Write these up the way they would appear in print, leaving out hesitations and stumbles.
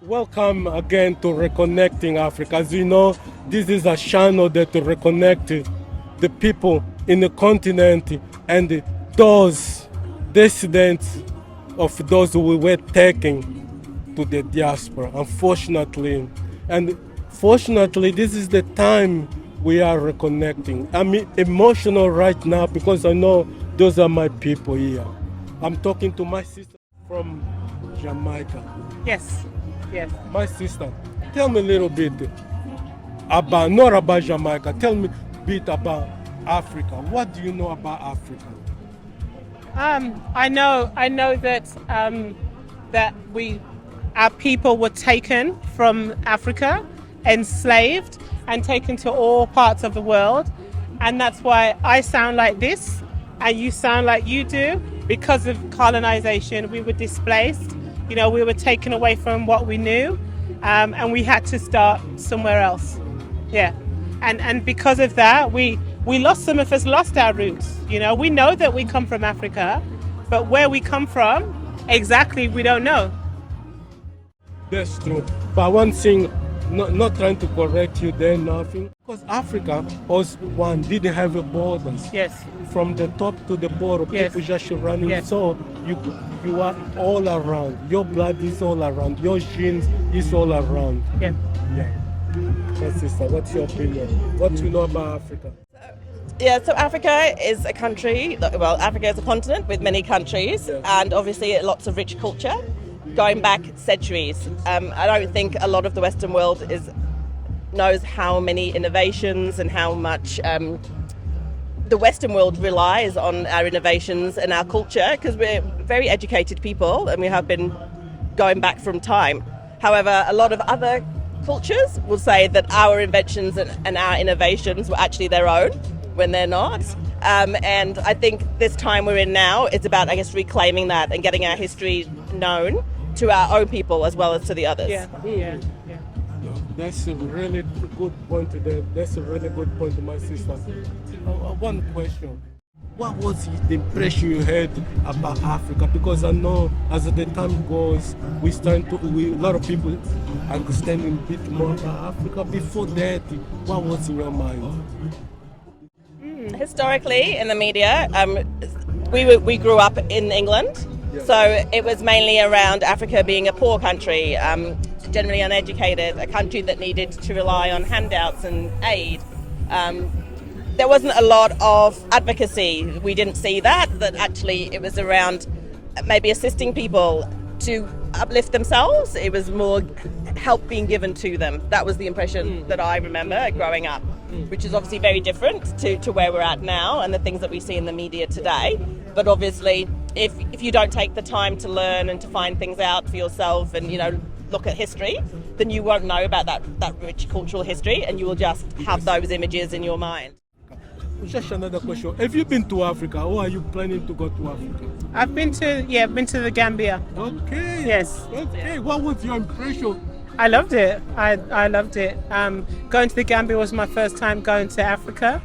Welcome again to Reconnecting Africa. As you know, this is a channel that reconnects the people in the continent and those descendants of those who were taken to the diaspora, unfortunately. And fortunately, this is the time we are reconnecting. I'm emotional right now because I know those are my people here. I'm talking to my sister from Jamaica. Yes. Yes. My sister, tell me a little bit about, not about Jamaica, tell me a bit about Africa. What do you know about Africa? I know that our people were taken from Africa, enslaved, and taken to all parts of the world, and that's why I sound like this, and you sound like you do. Because of colonization, we were displaced. You know, we were taken away from what we knew, and we had to start somewhere else. Yeah, and because of that, some of us lost our roots. You know, we know that we come from Africa, but where we come from, exactly, we don't know. That's true. But one thing, not trying to correct you there, nothing. Because Africa was one, didn't have a borders. Yes. From the top to the bottom, Yes. people just running. Yes. So you are all around. Your blood is all around. Your genes is all around. Yeah. Yeah. My sister, what's your opinion? What do you know about Africa? Yeah, so Africa is a country, well, Africa is a continent with many countries, and obviously lots of rich culture going back centuries. I don't think a lot of the Western world knows how many innovations and how much the Western world relies on our innovations and our culture, because we're very educated people and we have been going back from time. However, a lot of other cultures will say that our inventions and our innovations were actually their own when they're not. And I think this time we're in now, it's about, I guess, reclaiming that and getting our history known to our own people as well as to the others. Yeah. That's a really good point today. That's a really good point, my sister. One question. What was the impression you had about Africa? Because I know as the time goes, a lot of people understanding a bit more about Africa. Before that, what was in your mind? Historically, in the media, we grew up in England, so it was mainly around Africa being a poor country, generally uneducated, a country that needed to rely on handouts and aid. There wasn't a lot of advocacy. We didn't see that actually it was around maybe assisting people to uplift themselves. It was more help being given to them. That was the impression that I remember growing up, which is obviously very different to where we're at now and the things that we see in the media today. But obviously, if you don't take the time to learn and to find things out for yourself and, you know, look at history, then you won't know about that rich cultural history, and you will just have those images in your mind. Just another question. Have you been to Africa, or are you planning to go to Africa? I've been to the Gambia. Okay. Yes. Okay. What was your impression? I loved it. I loved it. Going to the Gambia was my first time going to Africa.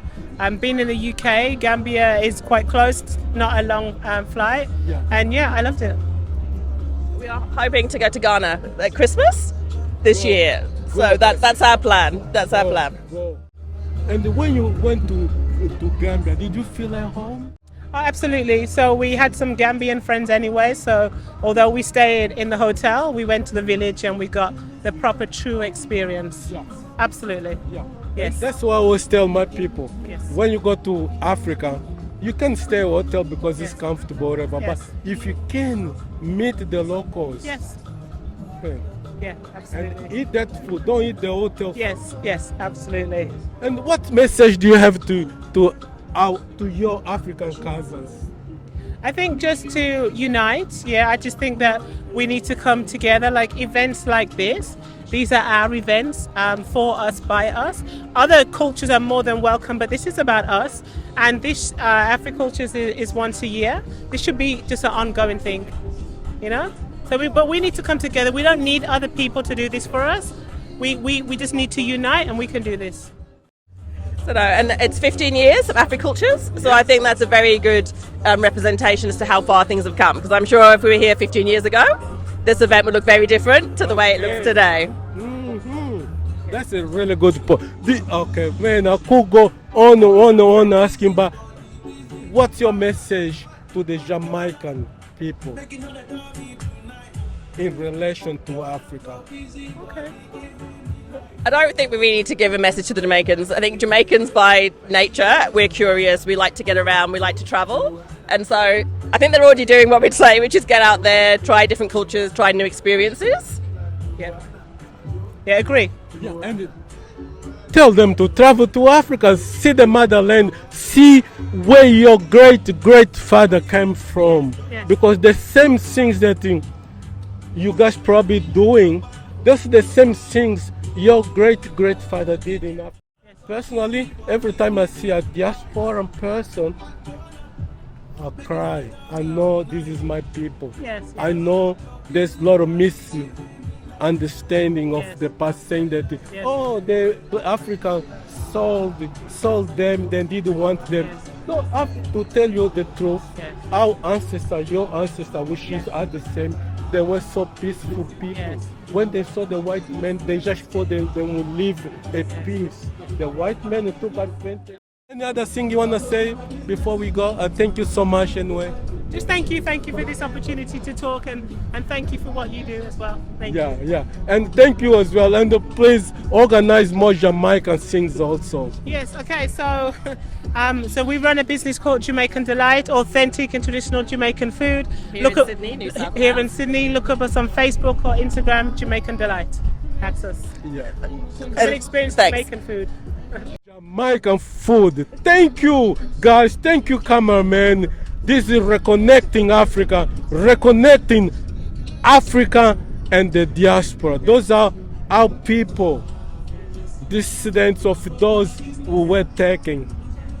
Being in the UK, Gambia is quite close, not a long flight. Yeah. And I loved it. We are hoping to go to Ghana at Christmas this year. So that's our plan. That's our plan. Go. And when you went to Gambia, did you feel at home? Oh, absolutely. So we had some Gambian friends anyway. So although we stayed in the hotel, we went to the village and we got the proper true experience. Yes. Absolutely. Yeah. Yes. That's what I always tell my people. Yes. When you go to Africa, You can stay at a hotel because it's Yes. comfortable, whatever. Yes. But if you can meet the locals, Yes. eh, Yeah, and absolutely. eat that food, don't eat the hotel. Yes, yes, absolutely. And what message do you have to your African cousins? I think just to unite, yeah, I just think that we need to come together, like events like this. These are our events for us, by us. Other cultures are more than welcome, but this is about us. And this Africulture is once a year. This should be just an ongoing thing, you know? But we need to come together. We don't need other people to do this for us. We just need to unite and we can do this. So no, and it's 15 years of Africultures, so I think that's a very good representation as to how far things have come. Because I'm sure if we were here 15 years ago, this event would look very different to the way it looks today. That's a really good point. Okay, man, I could go on asking, but what's your message to the Jamaican people in relation to Africa? Okay. I don't think we really need to give a message to the Jamaicans. I think Jamaicans by nature, we're curious, we like to get around, we like to travel. And so I think they're already doing what we'd say, which is get out there, try different cultures, try new experiences. Yeah. Yeah, agree. Yeah, and tell them to travel to Africa, see the motherland, see where your great father came from. Yes. Because the same things that you guys probably doing, those are the same things your great father did in Africa. Yes. Personally, every time I see a diasporan person, I cry. I know this is my people. Yes, yes. I know there's a lot of misunderstanding of Yes. the past, saying that Yes. the African sold them, they didn't want them. Yes. No, I have to tell you the truth. Yes. Our ancestors, your ancestors, which Yes. are the same, they were so peaceful people. Yes. When they saw the white men, they just thought they would live at peace. The white men took advantage. Any other thing you want to say before we go? Thank you so much anyway. Just thank you for this opportunity to talk and thank you for what you do as well. Thank you. Yeah. And thank you as well. And please organize more Jamaican things also. Yes, okay, so so we run a business called Jamaican Delight, authentic and traditional Jamaican food. Here in Sydney, New South Here in Wales. Sydney, look up us on Facebook or Instagram, Jamaican Delight. That's us. Yeah. Come and experience Thanks. Jamaican food. Jamaican food. Thank you, guys. Thank you, cameraman. This is reconnecting Africa and the diaspora. Those are our people, descendants of those who were taken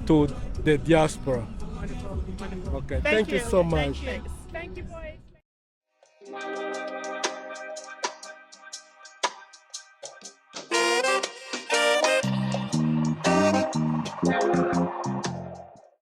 to the diaspora. Wonderful, wonderful. Okay, thank you so much. Thank you, boys.